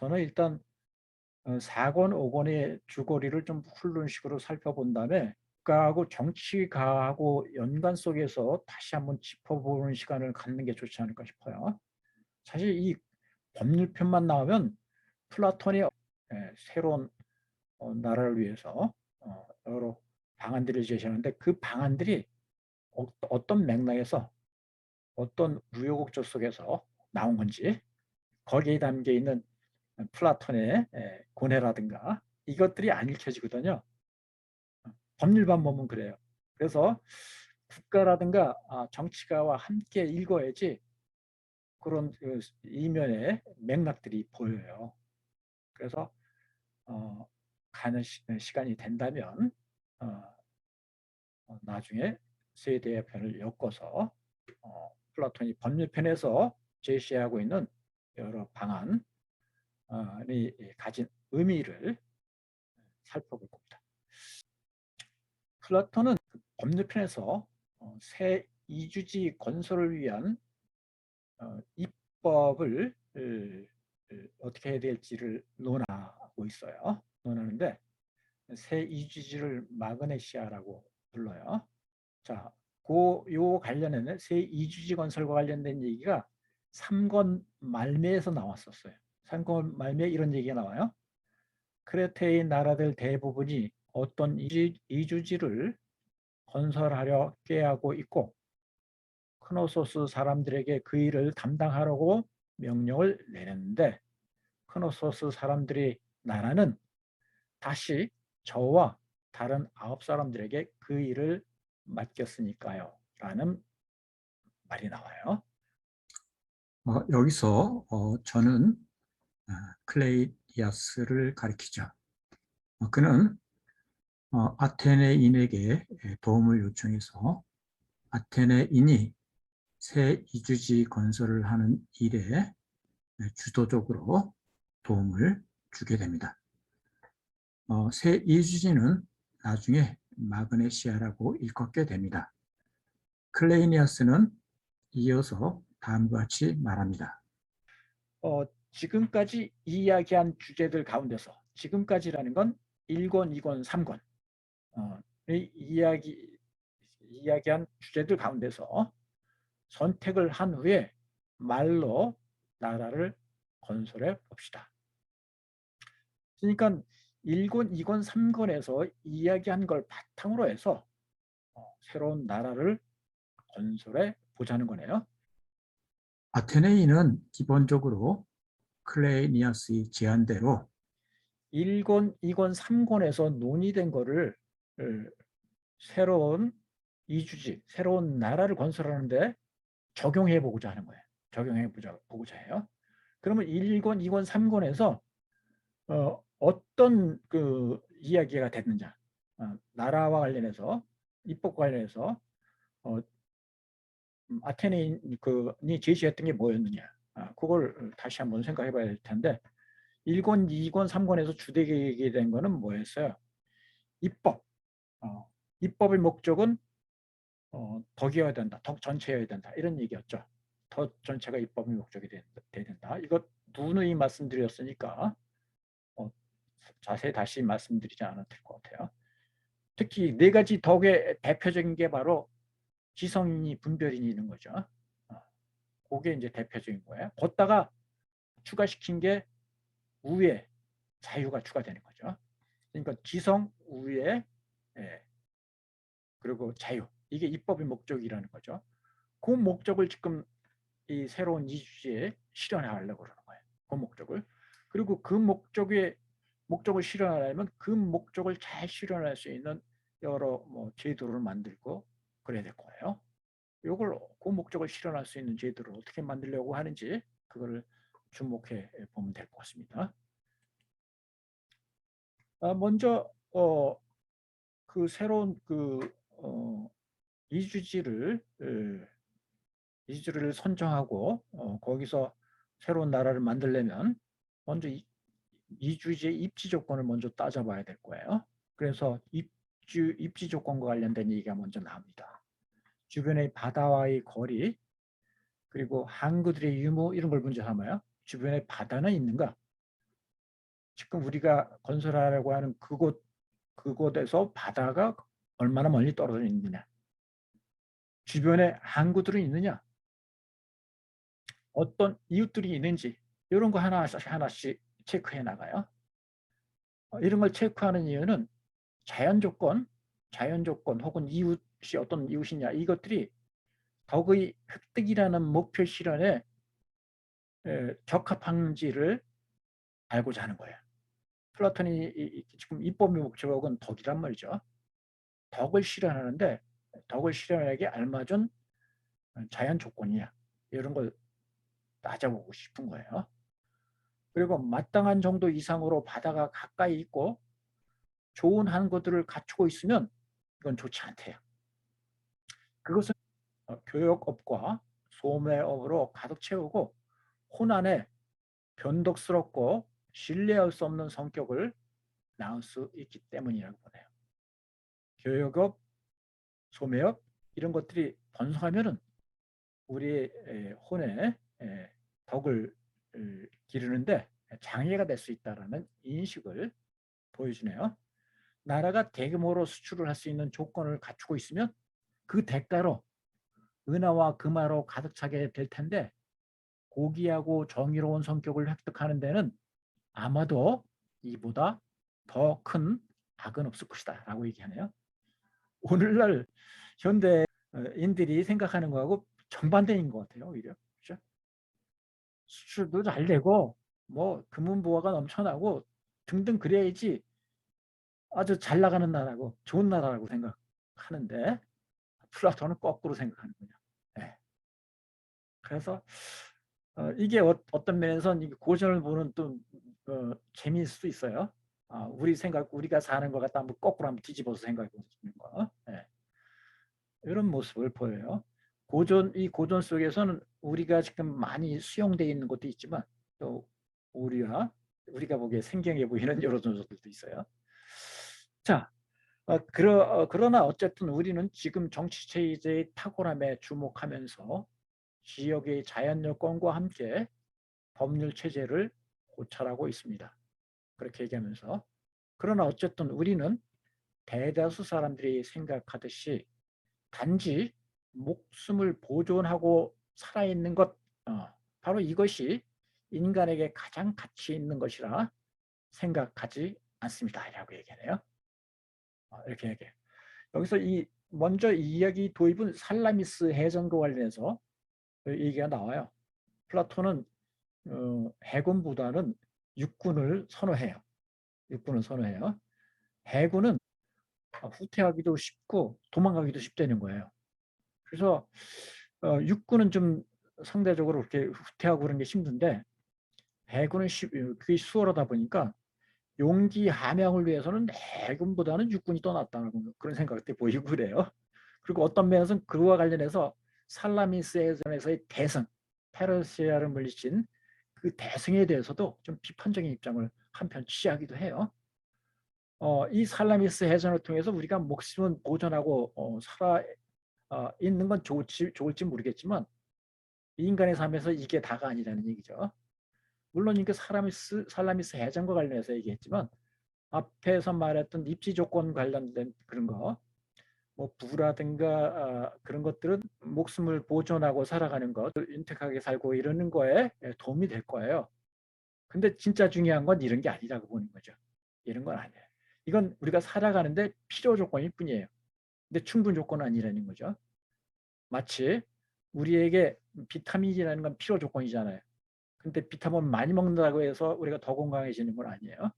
저는 일단 4권, 5권의 주거리를 좀 훑는 식으로 살펴본 다음에 국가하고 정치가하고 연관 속에서 다시 한번 짚어보는 시간을 갖는 게 좋지 않을까 싶어요. 사실 이 법률편만 나오면 플라톤이 새로운 나라를 위해서 여러 방안들을 제시하는데 그 방안들이 어떤 맥락에서 어떤 우여곡절 속에서 나온 건지 거기에 담겨 있는 플라톤의 고뇌라든가 이것들이 안 읽혀지거든요. 법률만 보면 그래요. 그래서 국가라든가 정치가와 함께 읽어야지 그런 그 이면의 맥락들이 보여요. 그래서 가는 시간이 된다면 나중에 세대의 편을 엮어서 플라톤이 법률편에서 제시하고 있는 여러 방안이 가진 의미를 살펴볼 겁니다. 플라톤은 법률편에서 새 이주지 건설을 위한 입법을 어떻게 해야 될지를 논하고 있어요. 논하는데 새 이주지를 마그네시아라고 불러요. 자, 요 관련해는 새 이주지 건설과 관련된 얘기가 3권 말미에서 나왔었어요. 3권 말미에 이런 얘기가 나와요. 크레테의 나라들 대부분이 어떤 이주지를 건설하려 꾀하고 있고 크노소스 사람들에게 그 일을 담당하라고 명령을 내렸는데 크노소스 사람들의 나라는 다시 저와 다른 9사람들에게 그 일을 맡겼으니까요 라는 말이 나와요. 여기서 저는 클레이디아스를 가리키죠. 그는 아테네인에게 도움을 요청해서 아테네인이 새 이주지 건설을 하는 일에 주도적으로 도움을 주게 됩니다. 새 이주지는 나중에 마그네시아라고 일컫게 됩니다. 클레이니아스는 이어서 다음과 같이 말합니다. 지금까지 이야기한 주제들 가운데서 지금까지라는 건 1권, 2권, 3권 이야기한 주제들 가운데서 선택을 한 후에 말로 나라를 건설해 봅시다. 그러니까 1권, 2권, 3권에서 이야기한 걸 바탕으로 해서 새로운 나라를 건설해 보자는 거네요. 아테네인은 기본적으로 클레이니아스의 제안대로 1권, 2권, 3권에서 논의된 거를 새로운 이주지, 새로운 나라를 건설하는데 적용해 보고자 하는 거예요. 적용해 보고자 해요. 그러면 1권, 2권, 3권에서 어떤 그 이야기가 됐느냐, 나라와 관련해서 입법 관련해서 아테네인이 제시했던 게 뭐였느냐, 그걸 다시 한번 생각해 봐야 될 텐데 1권, 2권, 3권에서 주되게 된 거는 뭐였어요? 입법. 입법의 목적은 덕이어야 된다, 덕 전체여야 된다 이런 얘기였죠. 덕 전체가 입법의 목적이 돼야 된다. 이거 누누이 말씀드렸으니까 자세히 다시 말씀드리지 않아도 될 것 같아요. 특히 4가지 덕의 대표적인 게 바로 지성인이 분별인이 있는 거죠. 그게 이제 대표적인 거예요. 걷다가 추가시킨 게 우애, 자유가 추가되는 거죠. 그러니까 지성, 우애, 그리고 자유. 이게 입법의 목적이라는 거죠. 그 목적을 지금 이 새로운 이주지에 실현하려고 그러는 거예요. 그 목적을. 그리고 그 목적을 실현하려면 그 목적을 잘 실현할 수 있는 여러 제도를 만들고 그래야 될 거예요. 이걸 그 목적을 실현할 수 있는 제도를 어떻게 만들려고 하는지 그거를 주목해 보면 될 것 같습니다. 먼저 그 새로운 이주지를 선정하고 거기서 새로운 나라를 만들려면 먼저 이주지의 입지 조건을 먼저 따져봐야 될 거예요. 그래서 입지 조건과 관련된 얘기가 먼저 나옵니다. 주변의 바다와의 거리, 그리고 항구들의 유무 이런 걸 문제 삼아요. 주변에 바다는 있는가? 지금 우리가 건설하려고 하는 그곳에서 바다가 얼마나 멀리 떨어져 있느냐, 주변에 항구들은 있느냐, 어떤 이웃들이 있는지 이런 거 하나씩 체크해 나가요. 이런 걸 체크하는 이유는 자연 조건 혹은 이웃이 어떤 이웃이냐, 이것들이 덕의 획득이라는 목표 실현에 적합한지를 알고자 하는 거예요. 플라톤이 지금 입법의 목적은 덕이란 말이죠. 덕을 실현하는데 덕을 실현하기 알맞은 자연 조건이야, 이런 걸 따져보고 싶은 거예요. 그리고 마땅한 정도 이상으로 바다가 가까이 있고 좋은 항구들을 갖추고 있으면 이건 좋지 않대요. 그것은 교역업과 소매업으로 가득 채우고 호난에 변덕스럽고 신뢰할 수 없는 성격을 낳을 수 있기 때문이라고 보네요. 교역업, 소매업 이런 것들이 번성하면은 우리의 혼에 덕을 기르는데 장애가 될 수 있다는 인식을 보여주네요. 나라가 대규모로 수출을 할 수 있는 조건을 갖추고 있으면 그 대가로 은하와 금화로 가득 차게 될 텐데 고귀하고 정의로운 성격을 획득하는 데는 아마도 이보다 더 큰 악은 없을 것이다 라고 얘기하네요. 오늘날 현대인들이 생각하는 거하고 정반대인 것 같아요. 오히려. 그렇죠? 수출도 잘 되고 뭐 금은부화가 넘쳐나고 등등 그래야지 아주 잘 나가는 나라고 좋은 나라라고 생각하는데 플라톤은 거꾸로 생각하는 거예요. 네. 그래서 이게 어떤 면에서는 고전을 보는 또 재미일 수도 있어요. 우리가 사는 것 갖다 한번 거꾸로 한번 뒤집어서 생각해 보는 거. 네. 이런 모습을 보여요. 이 고전 속에서는 우리가 지금 많이 수용되어 있는 것도 있지만 또 우리가 보기에 생경해 보이는 여러 요소들도 있어요. 자, 그러나 어쨌든 우리는 지금 정치체제의 탁월함에 주목하면서 지역의 자연 여건과 함께 법률 체제를 고찰하고 있습니다. 그렇게 얘기하면서 그러나 어쨌든 우리는 대다수 사람들이 생각하듯이 단지 목숨을 보존하고 살아있는 것, 바로 이것이 인간에게 가장 가치 있는 것이라 생각하지 않습니다. 라고 얘기하네요. 이렇게 얘기해요. 여기서 먼저 이 이야기 도입은 살라미스 해전과 관련해서 얘기가 나와요. 플라톤은 해군보다는 육군을 선호해요. 해군은 후퇴하기도 쉽고 도망가기도 쉽다는 거예요. 그래서 육군은 좀 상대적으로 그렇게 후퇴하고 그런 게 힘든데 해군은 그게 수월하다 보니까 용기 함양을 위해서는 해군보다는 육군이 더 낫다는 그런 생각이 보이고 그래요. 그리고 어떤 면에서는 그와 관련해서 살라미스 해전에서의 대승, 페르시아를 물리친 그 대승에 대해서도 좀 비판적인 입장을 한편 취하기도 해요. 이 살라미스 해전을 통해서 우리가 목숨은 보존하고 살아 있는 건 좋을지 모르겠지만 인간의 삶에서 이게 다가 아니라는 얘기죠. 물론 이게 살라미스 해전과 관련해서 얘기했지만 앞에서 말했던 입지 조건 관련된 그런 거, 뭐 부라든가 그런 것들은 목숨을 보존하고 살아가는 것, 윤택하게 살고 이러는 거에 도움이 될 거예요. 근데 진짜 중요한 건 이런 게 아니라고 보는 거죠. 이런 건 아니에요. 이건 우리가 살아가는데 필요 조건일 뿐이에요. 근데 충분 조건은 아니라는 거죠. 마치 우리에게 비타민이라는 건 필요 조건이잖아요. 근데 비타민 많이 먹는다고 해서 우리가 더 건강해지는 건 아니에요.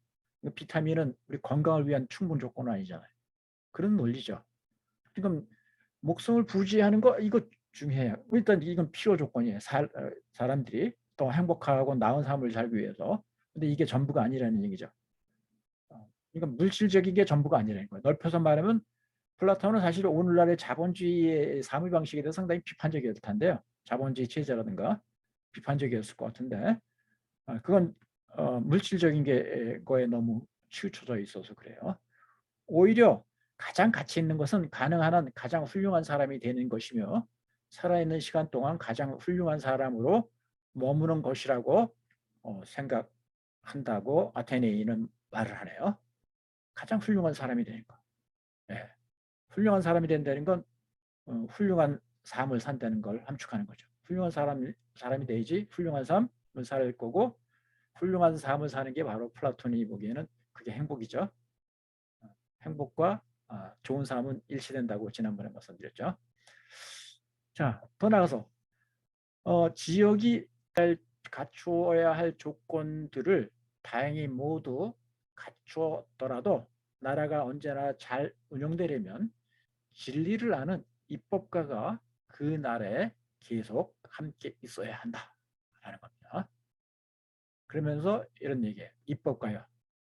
비타민은 우리 건강을 위한 충분 조건은 아니잖아요. 그런 논리죠. 지금 목숨을 부지하는 거 이거 중요해요. 일단 이건 필요 조건이에요. 사람들이 더 행복하고 나은 삶을 살기 위해서. 근데 이게 전부가 아니라는 얘기죠. 이건 물질적인 게 전부가 아니라는 거예요. 넓혀서 말하면 플라톤은 사실 오늘날의 자본주의의 사물 방식에 대해서 상당히 비판적이었을 텐데요. 자본주의 체제라든가 비판적이었을 것 같은데 그건 물질적인 거에 너무 치우쳐져 있어서 그래요. 오히려 가장 가치 있는 것은 가능한 한 가장 훌륭한 사람이 되는 것이며 살아있는 시간 동안 가장 훌륭한 사람으로 머무는 것이라고 생각하고 한다고 아테네인은 말을 하네요. 가장 훌륭한 사람이 되는 거. 예. 훌륭한 사람이 된다는 건 훌륭한 삶을 산다는 걸 함축하는 거죠. 훌륭한 사람이 되야지 훌륭한 삶을 살 거고, 훌륭한 삶을 사는 게 바로 플라톤이 보기에는 그게 행복이죠. 행복과 좋은 삶은 일치된다고 지난번에 말씀드렸죠. 자, 더 나가서 지역이 갖추어야 할 조건들을 다행히 모두 갖추었더라도 나라가 언제나 잘 운영되려면 진리를 아는 입법가가 그 나라에 계속 함께 있어야 한다라는 겁니다. 그러면서 이런 얘기예요. 입법가요.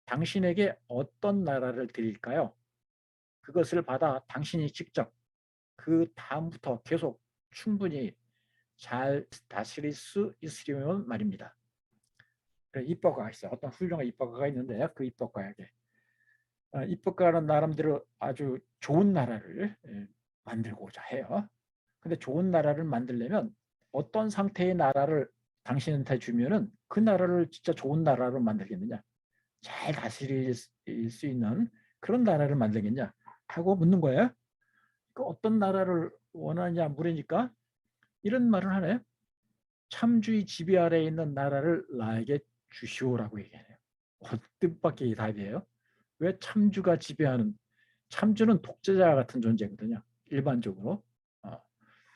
당신에게 어떤 나라를 드릴까요? 그것을 받아 당신이 직접 그 다음부터 계속 충분히 잘 다스릴 수 있으려면 말입니다. 입법가가 있어요. 어떤 훌륭한 입법가가 있는데 그 입법가에게 입법가는 나름대로 아주 좋은 나라를 만들고자 해요. 근데 좋은 나라를 만들려면 어떤 상태의 나라를 당신한테 주면은 그 나라를 진짜 좋은 나라로 만들겠느냐, 잘 다스릴 수 있는 그런 나라를 만들겠냐 하고 묻는 거예요. 그 어떤 나라를 원하느냐 물으니까 이런 말을 하네요. 참주의 지배 아래에 있는 나라를 나에게 주시오라고 얘기해요. 뜻밖의 답이에요. 왜 참주가 지배하는, 참주는 독재자 같은 존재거든요. 일반적으로.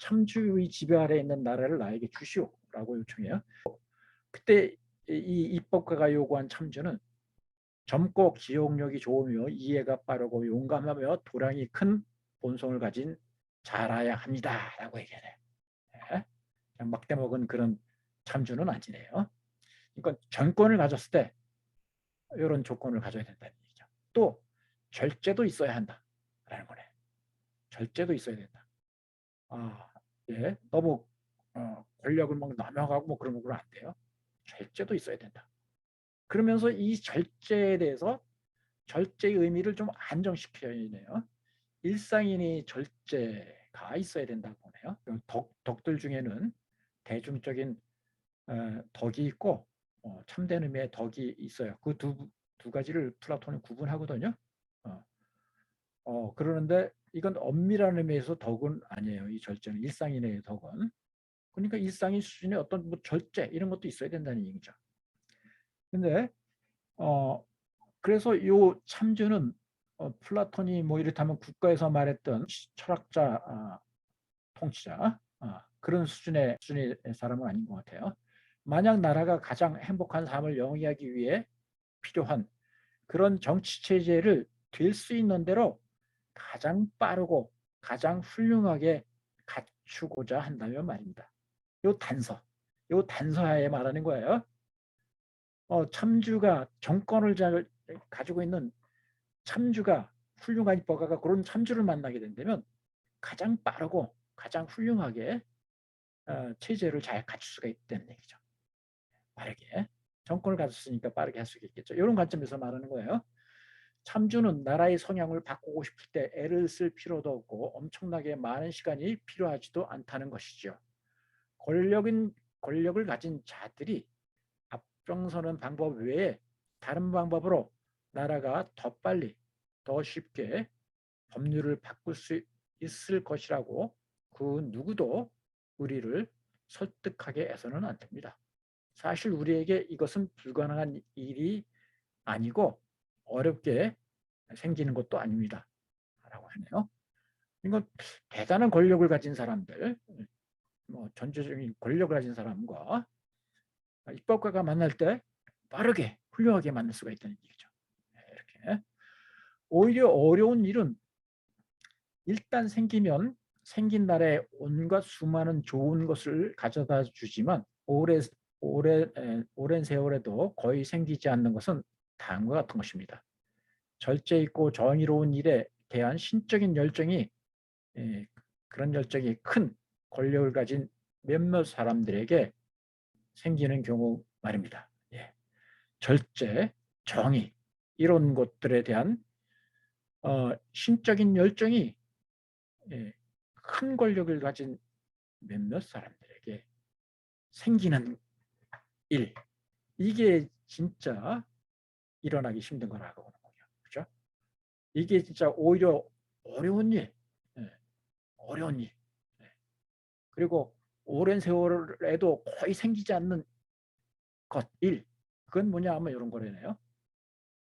참주의 지배 아래에 있는 나라를 나에게 주시오라고 요청해요. 그때 이 입법가가 요구한 참주는 젊고 기억력이 좋으며 이해가 빠르고 용감하며 도량이 큰 본성을 가진 자라야 합니다라고 얘기해요. 네. 그냥 막대 먹은 그런 참주는 아니네요. 그러니까 정권을 가졌을 때 이런 조건을 가져야 된다는 얘기죠. 또 절제도 있어야 한다라는 거네. 절제도 있어야 된다. 예, 너무 권력을 막 남용하고 뭐 그런 건 안 돼요. 절제도 있어야 된다. 그러면서 이 절제에 대해서 절제의 의미를 좀 안정시켜야 되네요. 일상인이 절제가 있어야 된다고 보네요. 덕들 중에는 대중적인 덕이 있고 참된 의미의 덕이 있어요. 그 두 가지를 플라톤은 구분하거든요. 그러는데 이건 엄밀한 의미에서 덕은 아니에요. 이 절제는 일상인의 덕은. 그러니까 일상인 수준의 어떤 뭐 절제 이런 것도 있어야 된다는 얘기죠. 근데 그래서 요 참주는 플라톤이 뭐 이렇다면 국가에서 말했던 철학자, 통치자 그런 수준의 사람은 아닌 것 같아요. 만약 나라가 가장 행복한 삶을 영위하기 위해 필요한 그런 정치 체제를 될 수 있는 대로 가장 빠르고 가장 훌륭하게 갖추고자 한다면 말입니다. 요 단서하에 말하는 거예요. 참주가 정권을 가지고 있는 참주가 훌륭한 입법가가 그런 참주를 만나게 된다면 가장 빠르고 가장 훌륭하게 체제를 잘 갖출 수가 있다는 얘기죠. 빠르게. 정권을 가졌으니까 빠르게 할 수 있겠죠. 이런 관점에서 말하는 거예요. 참주는 나라의 성향을 바꾸고 싶을 때 애를 쓸 필요도 없고 엄청나게 많은 시간이 필요하지도 않다는 것이죠. 권력을 가진 자들이 앞장서는 방법 외에 다른 방법으로 나라가 더 빨리, 더 쉽게 법률을 바꿀 수 있을 것이라고 그 누구도 우리를 설득하게 해서는 안 됩니다. 사실 우리에게 이것은 불가능한 일이 아니고 어렵게 생기는 것도 아닙니다. 라고 하네요. 이건 대단한 권력을 가진 사람들, 뭐 전체적인 권력을 가진 사람과 입법가가 만날 때 빠르게 훌륭하게 만날 수가 있다는 얘기죠. 이렇게. 오히려 어려운 일은 일단 생기면 생긴 날에 온갖 수많은 좋은 것을 가져다 주지만 오랜 세월에도 거의 생기지 않는 것은 다음과 같은 것입니다. 절제 있고 정의로운 일에 대한 신적인 열정이 그런 열정이 큰 권력을 가진 몇몇 사람들에게 생기는 경우 말입니다. 예. 절제, 정의 이런 것들에 대한 신적인 열정이 큰 권력을 가진 몇몇 사람들에게 생기는 일, 이게 진짜 일어나기 힘든 거라고 보는 거죠. 그렇죠? 이게 진짜 오히려 어려운 일, 예, 어려운 일. 예. 그리고 오랜 세월에도 거의 생기지 않는 것, 일. 그건 뭐냐 하면 이런 거래네요.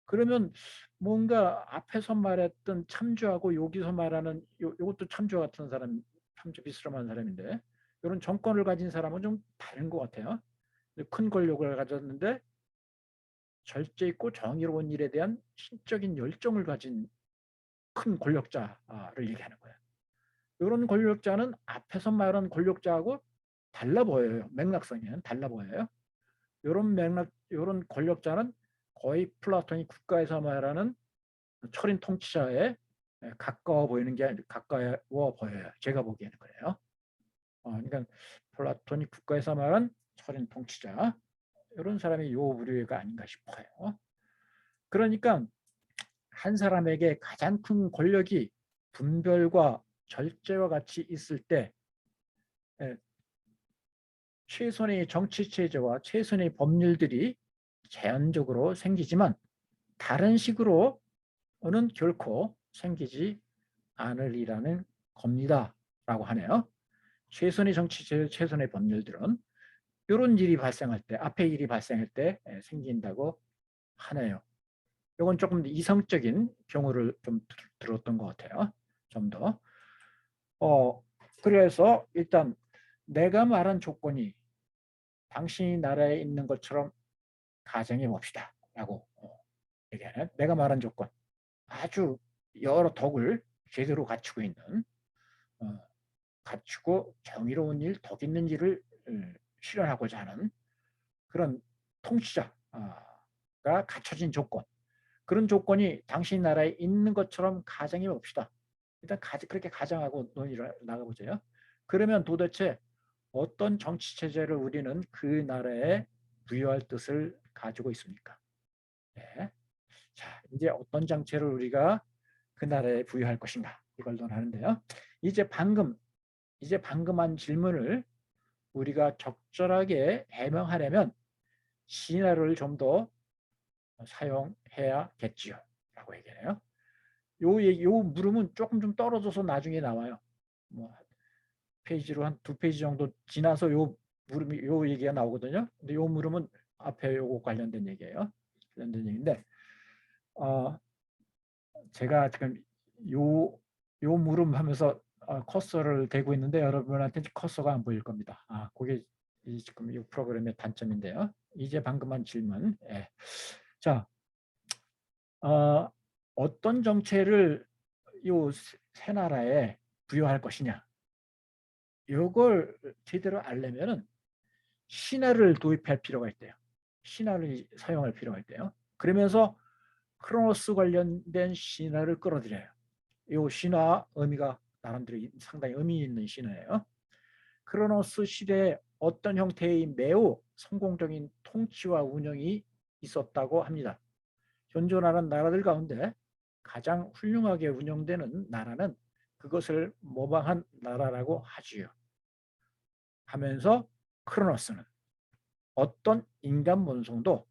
그러면 뭔가 앞에서 말했던 참주하고 여기서 말하는 요것도 참주 같은 사람, 참주 비스름한 사람인데 이런 정권을 가진 사람은 좀 다른 것 같아요. 큰 권력을 가졌는데 절제 있고 정의로운 일에 대한 신적인 열정을 가진 큰 권력자를 얘기하는 거예요. 이런 권력자는 앞에서 말한 권력자하고 달라 보여요. 맥락상에는 달라 보여요. 이런 권력자는 거의 플라톤이 국가에서 말하는 철인 통치자에 가까워 보이는 게 가까워 보여요. 제가 보기에는 그래요. 그러니까 플라톤이 국가에서 말한 철인 통치자 이런 사람이 요 부류가 아닌가 싶어요. 그러니까 한 사람에게 가장 큰 권력이 분별과 절제와 같이 있을 때 최선의 정치 체제와 최선의 법률들이 제한적으로 생기지만 다른 식으로는 결코 생기지 않으리라는 겁니다. 라고 하네요. 최선의 정치 체제, 최선의 법률들은 이런 일이 발생할 때, 앞에 일이 발생할 때 생긴다고 하네요. 이건 조금 이성적인 경우를 좀 들었던 것 같아요. 좀 더. 그래서 일단 내가 말한 조건이 당신이 나라에 있는 것처럼 가정해 봅시다. 라고 얘기하는 내가 말한 조건. 아주 여러 덕을 제대로 갖추고 있는 갖추고 정의로운 일, 덕 있는 일을 실현하고자 하는 그런 통치자가 갖춰진 조건. 그런 조건이 당신 나라에 있는 것처럼 가정해 봅시다. 일단 그렇게 가정하고 논의를 나가보세요. 그러면 도대체 어떤 정치 체제를 우리는 그 나라에 부여할 뜻을 가지고 있습니까? 네. 자, 이제 어떤 정체를 우리가 그 나라에 부여할 것인가 이걸 논하는데요. 이제 방금 한 질문을 우리가 적절하게 해명하려면 신화를 좀 더 사용해야겠지요. 라고 얘기해요. 요 물음은 조금 좀 떨어져서 나중에 나와요. 뭐 페이지로 한 2페이지 정도 지나서 요 물음이 요 얘기가 나오거든요. 근데 요 물음은 앞에 요거 관련된 얘기예요. 관련된 얘기인데 제가 지금 요 물음 하면서 커서를 대고 있는데 여러분한테 커서가 안 보일 겁니다. 그게 지금 이 프로그램의 단점인데요. 이제 방금 한 질문. 예. 자, 어떤 정체를 요 새 나라에 부여할 것이냐. 이걸 제대로 알려면은 신화를 도입할 필요가 있대요. 신화를 사용할 필요가 있대요. 그러면서 크로노스 관련된 신화를 끌어들여요. 이 신화 의미가 나름대로 상당히 의미 있는 신화예요. 크로노스 시대에 어떤 형태의 매우 성공적인 통치와 운영이 있었다고 합니다. 현존하는 나라들 가운데 가장 훌륭하게 운영되는 나라는 그것을 모방한 나라라고 하지요. 하면서 크로노스는 어떤 인간 본성도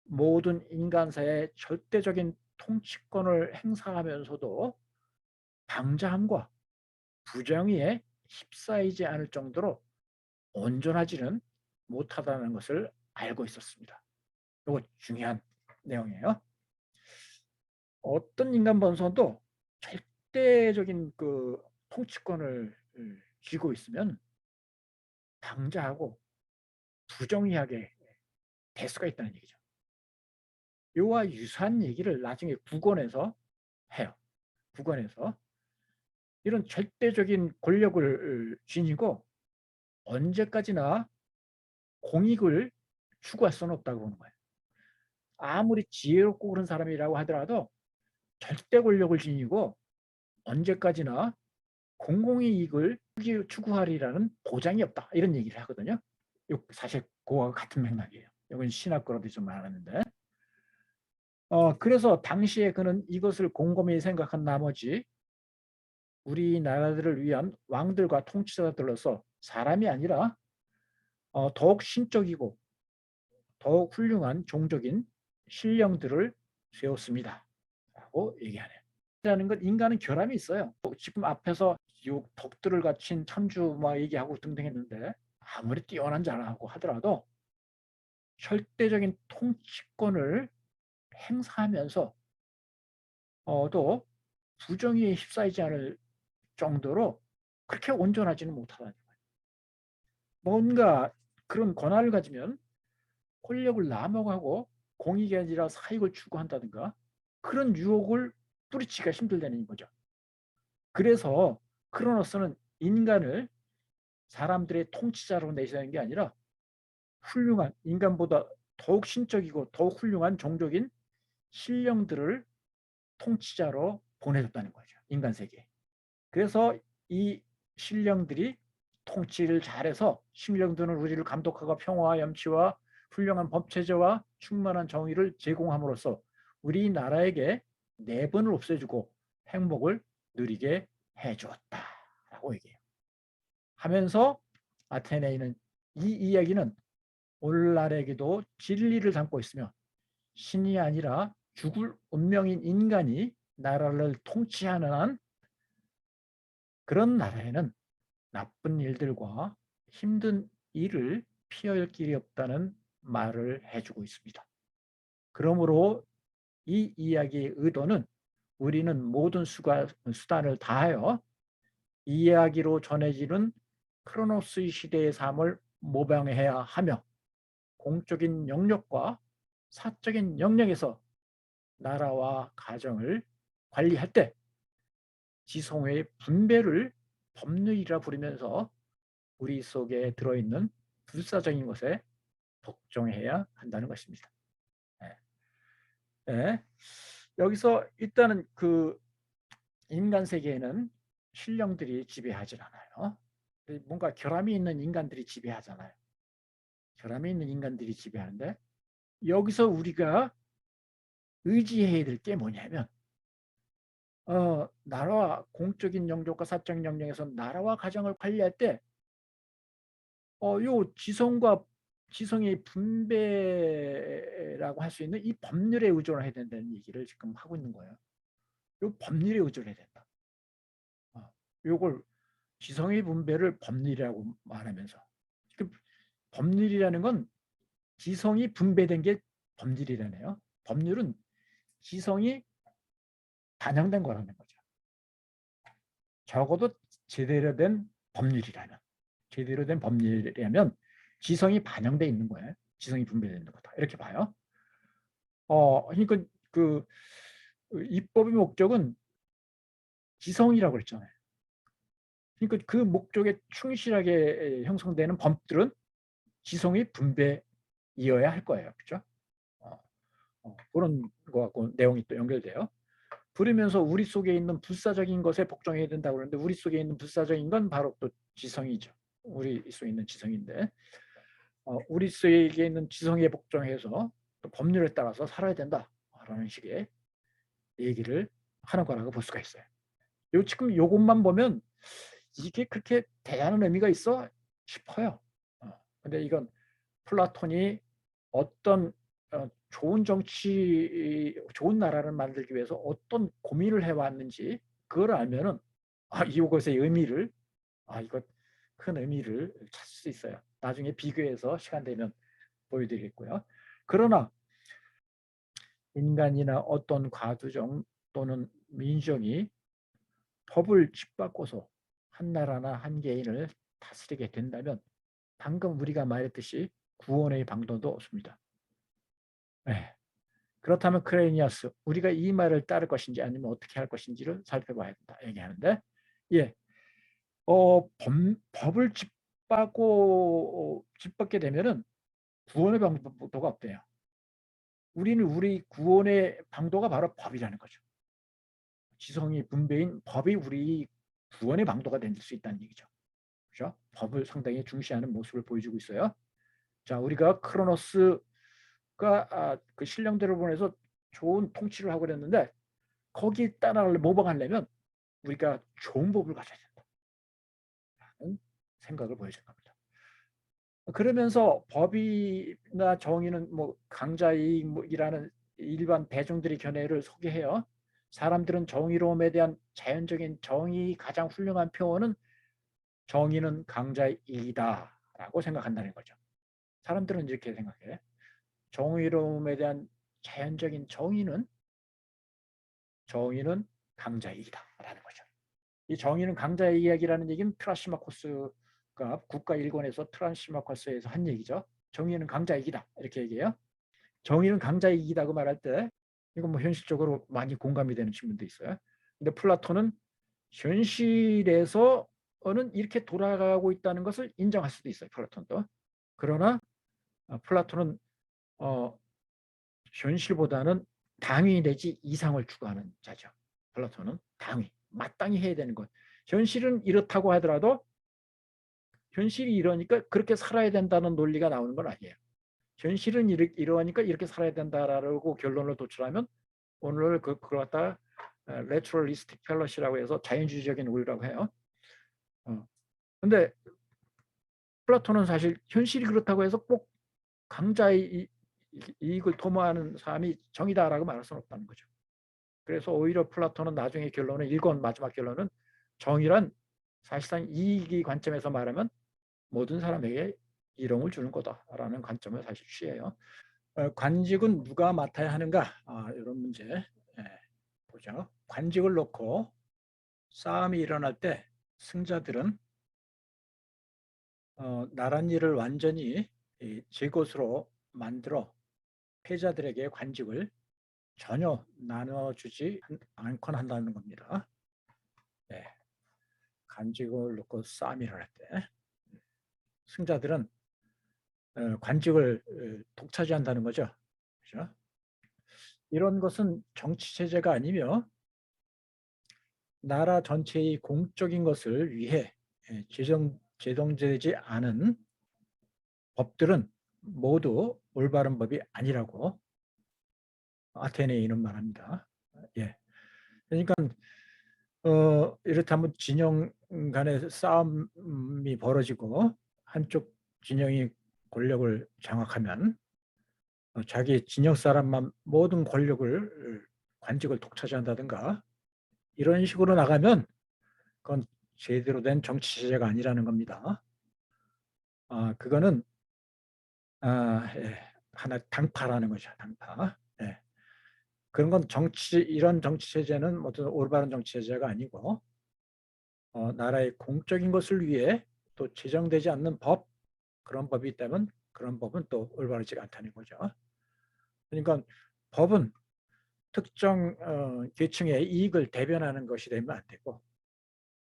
모든 인간사의 절대적인 통치권을 행사하면서도 방자함과 부정의에 휩싸이지 않을 정도로 온전하지는 못하다는 것을 알고 있었습니다. 이거 중요한 내용이에요. 어떤 인간 본성도 절대적인 그 통치권을 쥐고 있으면 방자하고 부정의하게 될 수가 있다는 얘기죠. 이와 유사한 얘기를 나중에 국언에서 해요. 국언에서 이런 절대적인 권력을 지니고 언제까지나 공익을 추구할 수는 없다고 보는 거예요. 아무리 지혜롭고 그런 사람이라고 하더라도 절대 권력을 지니고 언제까지나 공공이익을 추구하리라는 보장이 없다. 이런 얘기를 하거든요. 사실 그와 같은 맥락이에요. 이건 신학 거라도 좀 말하는데. 그래서 당시에 그는 이것을 곰곰이 생각한 나머지 우리나라들을 위한 왕들과 통치자들로서 사람이 아니라 더욱 신적이고 더욱 훌륭한 종족인 신령들을 세웠습니다. 라고 얘기하네요. 라는 건 인간은 결함이 있어요. 지금 앞에서 요 덕들을 갖춘 천주 막 얘기하고 등등 했는데 아무리 뛰어난 자라고 하더라도 절대적인 통치권을 행사하면서 또 부정의에 휩싸이지 않을 정도로 그렇게 온전하지는 못하다는 거예요. 뭔가 그런 권한을 가지면 권력을 남용하고 공익이 아니라 사익을 추구한다든가 그런 유혹을 뿌리치기가 힘들다는 거죠. 그래서 크로노스는 인간을 사람들의 통치자로 내세우는 게 아니라 훌륭한 인간보다 더욱 신적이고 더욱 훌륭한 종족인 신령들을 통치자로 보내줬다는 거죠. 인간 세계에. 그래서 이 신령들이 통치를 잘해서 신령들은 우리를 감독하고 평화와 염치와 훌륭한 법체제와 충만한 정의를 제공함으로써 우리나라에게 내분을 없애주고 행복을 누리게 해주었다라고 얘기해요. 하면서 아테네인은 이 이야기는 오늘날에게도 진리를 담고 있으며 신이 아니라 죽을 운명인 인간이 나라를 통치하는 한 그런 나라에는 나쁜 일들과 힘든 일을 피할 길이 없다는 말을 해주고 있습니다. 그러므로 이 이야기의 의도는 우리는 모든 수단을 다하여 이 이야기로 전해지는 크로노스의 시대의 삶을 모방해야 하며 공적인 영역과 사적인 영역에서 나라와 가정을 관리할 때 지성의 분배를 법률이라 부르면서 우리 속에 들어있는 불사적인 것에 복종해야 한다는 것입니다. 네. 네. 여기서 일단은 그 인간 세계에는 신령들이 지배하지 않아요. 뭔가 결함이 있는 인간들이 지배하잖아요. 결함이 있는 인간들이 지배하는데 여기서 우리가 의지해야 될 게 뭐냐면 나라와 공적인 영역과 사적 영역에서 나라와 가정을 관리할 때 요 지성의 분배라고 할 수 있는 이 법률에 의존을 해야 된다는 얘기를 지금 하고 있는 거예요. 요 법률에 의존을 해야 된다. 요걸 지성의 분배를 법률이라고 말하면서 지금 법률이라는 건 지성이 분배된 게 법률이라네요. 법률은 지성이 반영된 거라는 거죠. 적어도 제대로 된 법률이라면 지성이 반영돼 있는 거예요. 지성이 분배되어 있는 거다. 이렇게 봐요. 그러니까 그 입법의 목적은 지성이라고 그랬잖아요. 그러니까 그 목적에 충실하게 형성되는 법들은 지성이 분배이어야 할 거예요. 그렇죠? 그런 거하고 내용이 또 연결돼요. 그러면서 우리 속에 있는 불사적인 것에 복종해야 된다고 그러는데 우리 속에 있는 불사적인 건 바로 또 지성이죠. 우리 속에 있는 지성인데 우리 속에 있는 지성에 복종해서 또 법률에 따라서 살아야 된다라는 식의 얘기를 하는 거라고 볼 수가 있어요. 지금 요것만 보면 이게 그렇게 대단한 의미가 있어 싶어요. 근데 이건 플라톤이 어떤 좋은 정치, 좋은 나라를 만들기 위해서 어떤 고민을 해왔는지 그걸 알면은 이것의 의미를 이것 큰 의미를 찾을 수 있어요. 나중에 비교해서 시간 되면 보여드리겠고요. 그러나 인간이나 어떤 과두정 또는 민족이 법을 짓바꿔서 한 나라나 한 개인을 다스리게 된다면 방금 우리가 말했듯이 구원의 방도도 없습니다. 네. 그렇다면 크레니아스 우리가 이 말을 따를 것인지 아니면 어떻게 할 것인지를 살펴봐야 된다 얘기하는데 법을 짓밟게 되면은 구원의 방도가 없대요. 우리 구원의 방도가 바로 법이라는 거죠. 지성이 분배인 법이 우리 구원의 방도가 될 수 있다는 얘기죠. 그렇죠? 법을 상당히 중시하는 모습을 보여주고 있어요. 자, 우리가 크로노스가 그 신령들을 보내서 좋은 통치를 하고 그랬는데 거기에 모방하려면 우리가 좋은 법을 가져야 된다는 생각을 보여준 겁니다. 그러면서 법이나 정의는 뭐 강자이익이라는 일반 대중들의 견해를 소개해요. 사람들은 정의로움에 대한 자연적인 정의 가장 훌륭한 표현은 정의는 강자의 이익이다라고 생각한다는 거죠. 사람들은 이렇게 생각해. 정의로움에 대한 자연적인 정의는 강자의 이익이다라는 거죠. 이 정의는 강자의 이야기라는 얘기는 트라시마코스가 국가 일권에서 트라시마코스에서 한 얘기죠. 정의는 강자의 이익이다 이렇게 얘기해요. 정의는 강자의 이익이다고 말할 때 이건 뭐 현실적으로 많이 공감이 되는 측면도 있어요. 근데 플라톤은 현실에서는 이렇게 돌아가고 있다는 것을 인정할 수도 있어요. 플라톤도. 그러나 플라톤은 현실보다는 당위 내지 이상을 추구하는 자죠. 플라톤은 당위, 마땅히 해야 되는 것. 현실은 이렇다고 하더라도 현실이 이러니까 그렇게 살아야 된다는 논리가 나오는 건 아니에요. 현실은 이러하니까 이렇게 살아야 된다라고 결론을 도출하면 오늘 그걸 갖다 레트럴리스틱 펠러시라고 해서 자연주의적인 오류라고 해요. 근데 플라톤은 사실 현실이 그렇다고 해서 꼭 강자의 이익을 도모하는 사람이 정의다라고 말할 수는 없다는 거죠. 그래서 오히려 플라톤은 나중에 결론은 마지막 결론은 정의란 사실상 이익의 관점에서 말하면 모든 사람에게 이롱을 주는 거다라는 관점을 사실 취해요. 관직은 누가 맡아야 하는가? 이런 문제 보죠. 관직을 놓고 싸움이 일어날 때 승자들은 나랏일을 완전히 제 것으로 만들어 패자들에게 관직을 전혀 나눠주지 않곤 한다는 겁니다. 네. 관직을 놓고 싸움이 일어날 때 승자들은 관직을 독차지한다는 거죠. 그렇죠? 이런 것은 정치 체제가 아니며 나라 전체의 공적인 것을 위해 제정되지 않은 법들은 모두 올바른 법이 아니라고 아테네인은 말합니다. 예. 그러니까 이렇다면 진영 간의 싸움이 벌어지고 한쪽 진영이 권력을 장악하면 자기 진영 사람만 모든 권력을 관직을 독차지한다든가 이런 식으로 나가면 그건 제대로 된 정치 체제가 아니라는 겁니다. 그거는 예, 하나 당파라는 거죠. 당파. 예. 그런 건 이런 정치 체제는 모두 올바른 정치 체제가 아니고 나라의 공적인 것을 위해 또 제정되지 않는 그런 법이 있다면 그런 법은 또 올바르지 않다는 거죠. 그러니까 법은 특정 계층의 이익을 대변하는 것이 되면 안 되고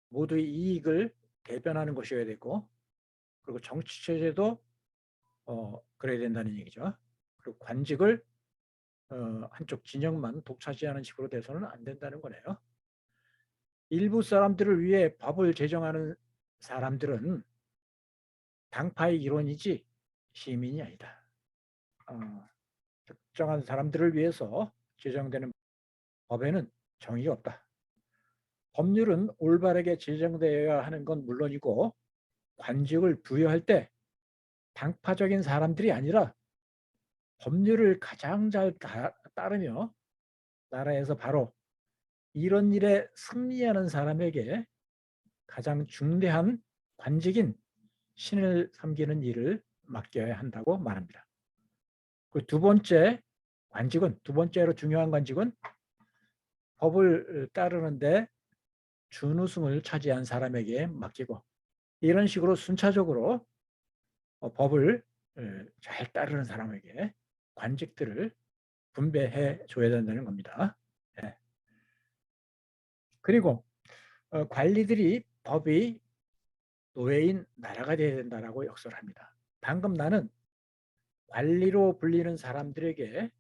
모두의 이익을 대변하는 것이어야 되고 그리고 정치 체제도 그래야 된다는 얘기죠. 그리고 관직을 한쪽 진영만 독차지하는 식으로 돼서는 안 된다는 거네요. 일부 사람들을 위해 법을 제정하는 사람들은 당파의 일원이지 시민이 아니다. 특정한 사람들을 위해서 제정되는 법에는 정의가 없다. 법률은 올바르게 제정되어야 하는 건 물론이고 관직을 부여할 때 당파적인 사람들이 아니라 법률을 가장 잘 따르며 나라에서 바로 이런 일에 승리하는 사람에게 가장 중대한 관직인 신을 섬기는 일을 맡겨야 한다고 말합니다. 그 두 번째로 중요한 관직은 법을 따르는데 준우승을 차지한 사람에게 맡기고 이런 식으로 순차적으로 법을 잘 따르는 사람에게 관직들을 분배해 줘야 된다는 겁니다. 예. 그리고 관리들이 법이 노예인 나라가 되어야 된다라고 역설을 합니다. 방금 나는 관리로 불리는 사람들에게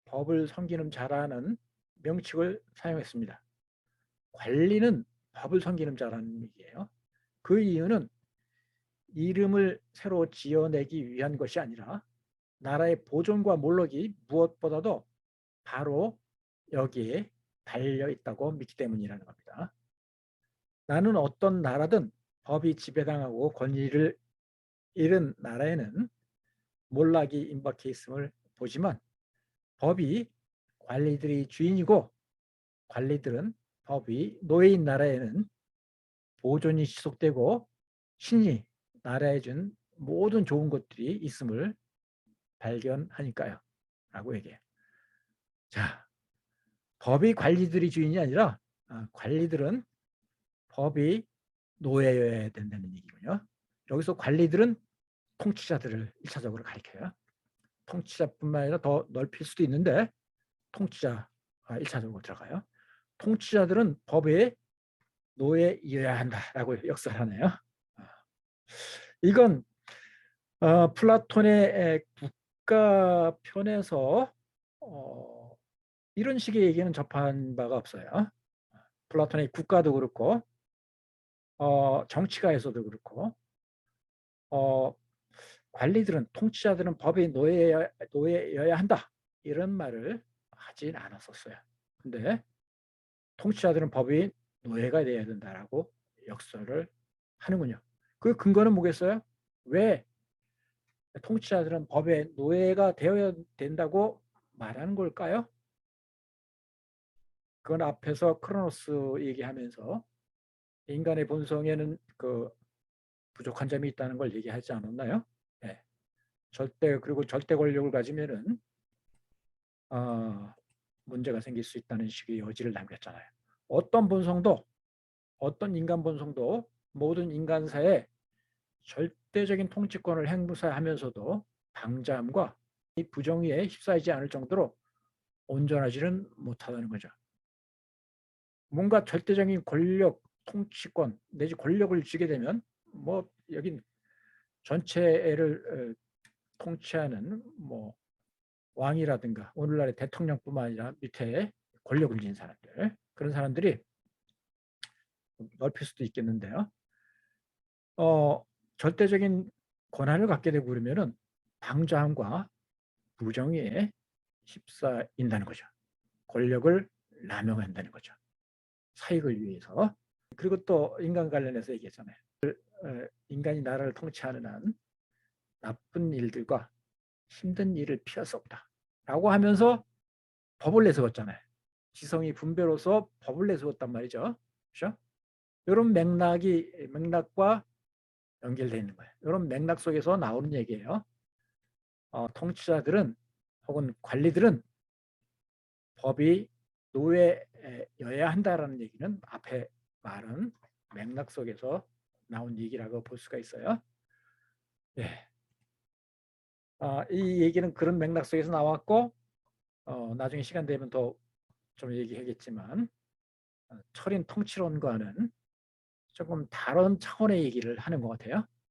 법을 섬기는 자라는 명칭을 사용했습니다. 관리는 법을 섬기는 자라는 얘기예요. 그 이유는 이름을 새로 지어내기 위한 것이 아니라 나라의 보존과 몰락이 무엇보다도 바로 여기에 달려 있다고 믿기 때문이라는 겁니다. 나는 어떤 나라든 법이 지배당하고 권위를 이런 나라에는 몰락이 임박해 있음을 보지만 법이 관리들이 주인이고 관리들은 법이 노예인 나라에는 보존이 지속되고 신이 나라에 준 모든 좋은 것들이 있음을 발견하니까요. 라고 얘기해요. 자, 법이 관리들이 주인이 아니라 관리들은 법이 노예여야 된다는 얘기군요. 여기서 관리들은 통치자들을 1차적으로 가리켜요. 통치자뿐만 아니라 더 넓힐 수도 있는데 통치자가 1차적으로 들어가요. 통치자들은 법의 노예여야 한다라고 역설하네요. 이건 플라톤의 국가편에서 이런 식의 얘기는 접한 바가 없어요. 플라톤의 국가도 그렇고 정치가에서도 그렇고 관리들은 통치자들은 법의 노예여야 한다 이런 말을 하진 않았었어요. 근데 통치자들은 법의 노예가 돼야 된다라고 역설을 하는군요. 그 근거는 뭐겠어요? 왜 통치자들은 법의 노예가 되어야 된다고 말하는 걸까요? 그건 앞에서 크로노스 얘기하면서 인간의 본성에는 그 부족한 점이 있다는 걸 얘기하지 않았나요? 네. 그리고 절대 권력을 가지면은 문제가 생길 수 있다는 식의 여지를 남겼잖아요. 어떤 인간 본성도 모든 인간사에 절대적인 통치권을 행사하면서도 방자함과 부정의에 휩싸이지 않을 정도로 온전하지는 못하다는 거죠. 뭔가 절대적인 권력, 통치권 내지 권력을 쥐게 되면 뭐 여긴 전체를 통치하는 뭐 왕이라든가 오늘날의 대통령뿐만 아니라 밑에 권력을 지닌 사람들 그런 사람들이 넓힐 수도 있겠는데요. 절대적인 권한을 갖게 되고 그러면은 방자함과 부정의에 휩싸인다는 거죠. 권력을 남용한다는 거죠. 사익을 위해서. 그리고 또 인간 관련해서 얘기했잖아요. 인간이 나라를 통치하는 한 나쁜 일들과 힘든 일을 피할 수 없다. 라고 하면서 법을 내세웠잖아요. 지성이 분배로서 법을 내세웠단 말이죠. 그렇죠? 이런 맥락과 연결되어 있는 거예요. 이런 맥락 속에서 나오는 얘기예요. 통치자들은 혹은 관리들은 법이 노예여야 한다라는 얘기는 앞에 말은 맥락 속에서 나온 얘기라고 볼 수가 있어요. 예. 이 얘기는 그런 맥락 속에서 나왔고 나중에 시간 되면 더 좀 얘기하겠지만 철인 통치론과는 조금 다른 차원의 얘기를 하는 것 같아요.